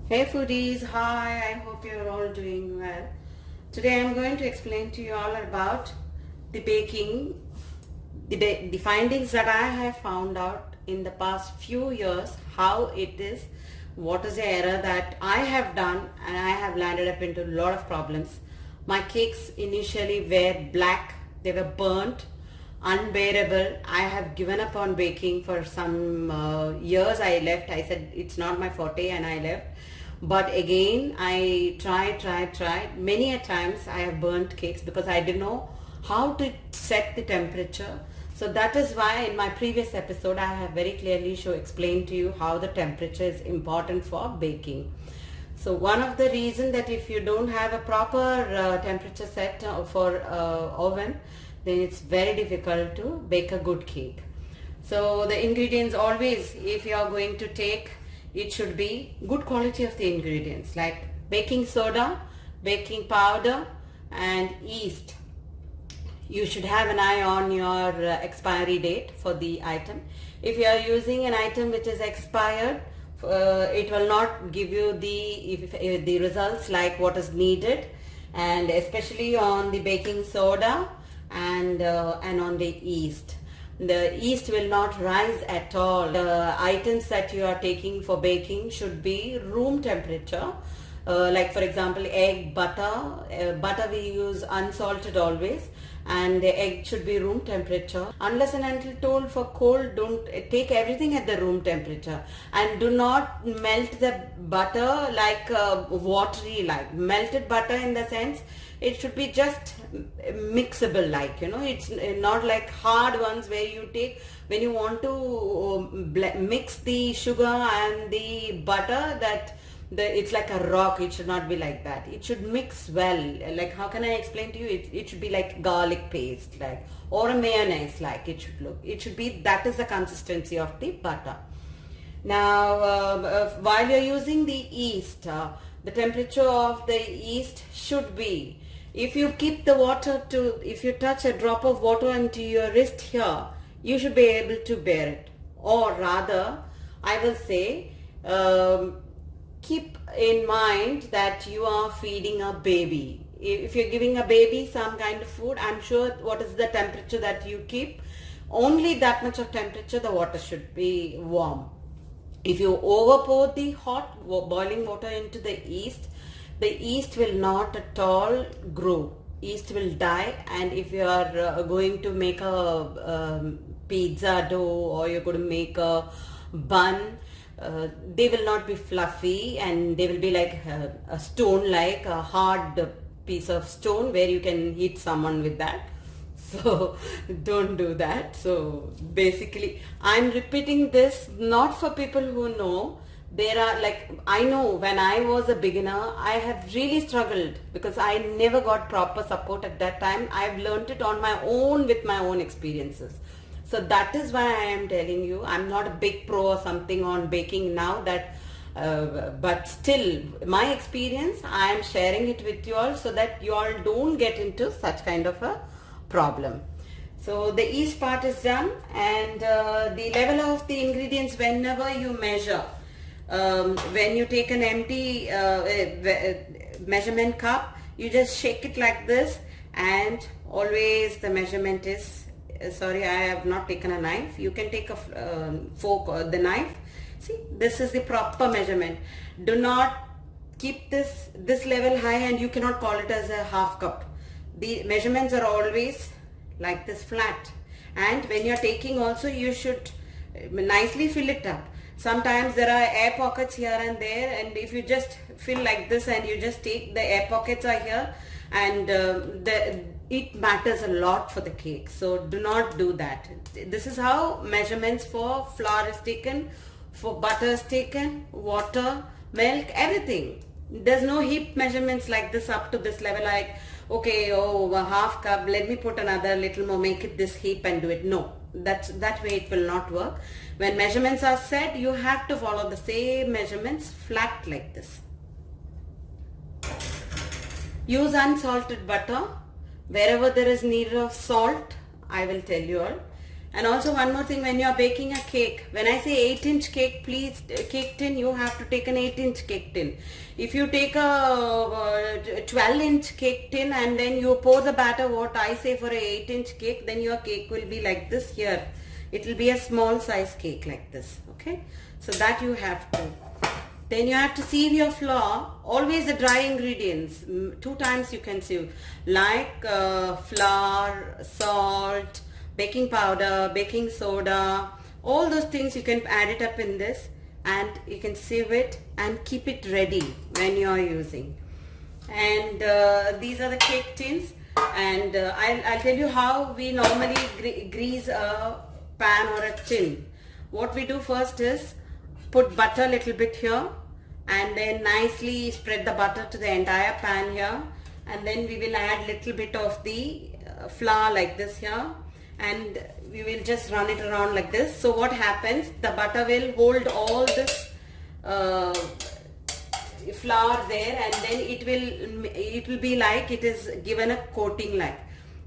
Hey foodies, hi, I hope you're all doing well. Today I'm going to explain to you all about the baking, the findings that I have found out in the past few years, how it is, what is the error that I have done, and I have landed up into a lot of problems. My cakes initially were black, they were burnt, unbearable. I have given up on baking for some years. I left. I said it's not my forte and I left. But again, I tried. Many a times I have burnt cakes because I didn't know how to set the temperature. So that is why in my previous episode I have very clearly explained to you how the temperature is important for baking. So one of the reason that if you don't have a proper temperature set for oven, then it's very difficult to bake a good cake. So the ingredients always, if you are going to take, it should be good quality of the ingredients like baking soda, baking powder and yeast. You should have an eye on your expiry date for the item. If you are using an item which is expired, it will not give you the results like what is needed, and especially on the baking soda and on the yeast. The yeast will not rise at all. The items that you are taking for baking should be room temperature. Like for example, egg, butter. Butter we use unsalted always, and the egg should be room temperature. Unless and until told for cold, don't take everything at the room temperature, and do not melt the butter like watery, like melted butter in the sense it should be just mixable, like it's not like hard ones where you take when you want to mix the sugar and the butter, that it's like a rock. It should not be like that. It should mix well. Like, how can I explain to you? It should be like garlic paste, like, or a mayonnaise, like it should look. It should be, that is the consistency of the butter. Now while you're using the yeast, the temperature of the yeast should be, if you keep the water to, if you touch a drop of water into your wrist here, you should be able to bear it. Or rather, I will say, keep in mind that you are feeding a baby. If you're giving a baby some kind of food, I'm sure what is the temperature that you keep, only that much of temperature the water should be warm. If you overpour the hot boiling water into the yeast will not at all grow. Yeast will die. And if you are going to make a pizza dough, or you're going to make a bun, they will not be fluffy, and they will be like a stone, like a hard piece of stone where you can hit someone with that. So don't do that. So basically, I'm repeating this not for people who know. There are, like, I know when I was a beginner, I have really struggled because I never got proper support at that time. I've learned it on my own with my own experiences. So that is why I am telling you, I'm not a big pro or something on baking now, that but still my experience, I am sharing it with you all so that you all don't get into such kind of a problem. So the yeast part is done, and the level of the ingredients, whenever you measure, when you take an empty measurement cup, you just shake it like this, and always the measurement is, sorry, I have not taken a knife. You can take a fork or the knife. See, this is the proper measurement. Do not keep this level high, and you cannot call it as a half cup. The measurements are always like this, flat. And when you're taking also, you should nicely fill it up. Sometimes there are air pockets here and there, and if you just fill like this and you just take, the air pockets are here, and it matters a lot for the cake. So do not do that. This is how measurements for flour is taken, for butter is taken, water, milk, everything. There's no heap measurements like this up to this level, like, okay, oh, a half cup, let me put another little more, make it this heap and do it. No, that way it will not work. When measurements are set, you have to follow the same measurements, flat like this. Use unsalted butter. Wherever there is need of salt, I will tell you all. And also one more thing, when you are baking a cake, when I say 8-inch cake, please, cake tin, you have to take an 8-inch cake tin. If you take a 12-inch cake tin and then you pour the batter, what I say for a 8-inch cake, then your cake will be like this here. It will be a small size cake like this, okay? So that you have to. Then you have to sieve your flour, always the dry ingredients, 2 times you can sieve, like flour, salt, baking powder, baking soda, all those things you can add it up in this, and you can sieve it and keep it ready when you are using. And these are the cake tins, and I'll tell you how we normally grease a pan or a tin. What we do first is put butter a little bit here, and then nicely spread the butter to the entire pan here, and then we will add little bit of the flour like this here, and we will just run it around like this. So what happens, the butter will hold all this flour there, and then it will be like it is given a coating like.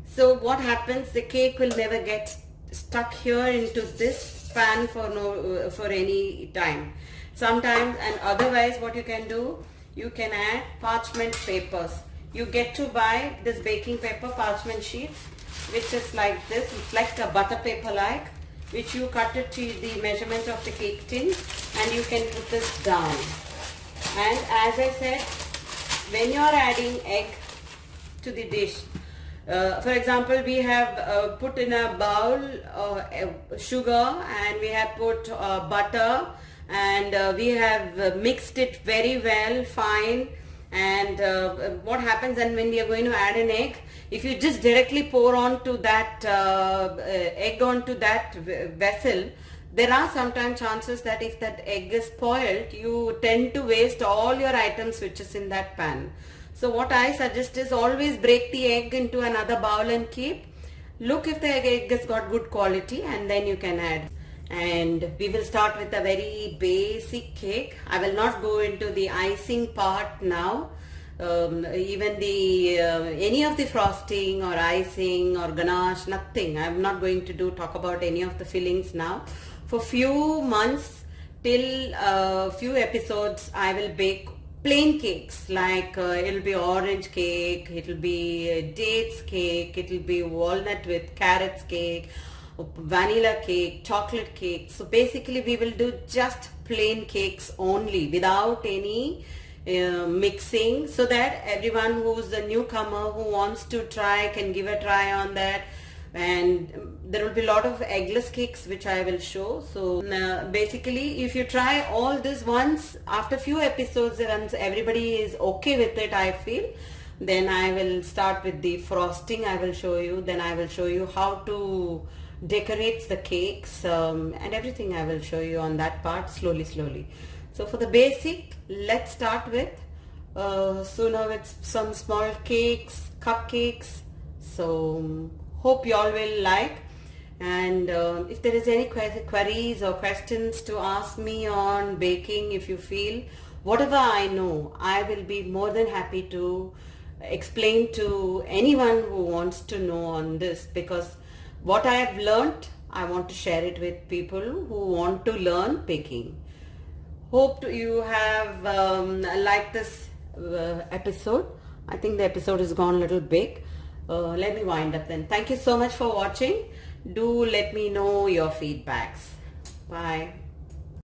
So what happens, the cake will never get stuck here into this pan for any time. Sometimes, and otherwise what you can do, you can add parchment papers. You get to buy this baking paper parchment sheets, which is like this. It's like a butter paper like, which you cut it to the measurement of the cake tin, and you can put this down. And as I said, when you are adding egg to the dish, for example, we have put in a bowl sugar, and we have put butter, and we have mixed it very well, fine. And what happens, and when we are going to add an egg, if you just directly pour onto that egg onto that vessel, there are sometimes chances that if that egg is spoiled, you tend to waste all your items which is in that pan. So what I suggest is always break the egg into another bowl and keep. Look if the egg has got good quality, and then you can add. And we will start with a very basic cake. I will not go into the icing part now. Even the any of the frosting or icing or ganache, nothing. I'm not going to talk about any of the fillings now. For few months till few episodes, I will bake plain cakes, like it'll be orange cake, it'll be dates cake, it'll be walnut with carrots cake, vanilla cake, chocolate cake. So basically we will do just plain cakes only, without any mixing, so that everyone who's a newcomer who wants to try can give a try on that. And there will be a lot of eggless cakes which I will show. So basically, if you try all this once, after few episodes, once everybody is okay with it, I feel, then I will start with the frosting. I will show you, then I will show you how to decorate the cakes, and everything I will show you on that part slowly. So for the basic, let's start with sooner with some small cakes, cupcakes. So hope you all will like. And if there is any queries or questions to ask me on baking, if you feel, whatever I know, I will be more than happy to explain to anyone who wants to know on this, because what I have learned, I want to share it with people who want to learn baking. Hope you have liked this episode. I think the episode has gone a little big. Let me wind up then. Thank you so much for watching. Do let me know your feedbacks. Bye.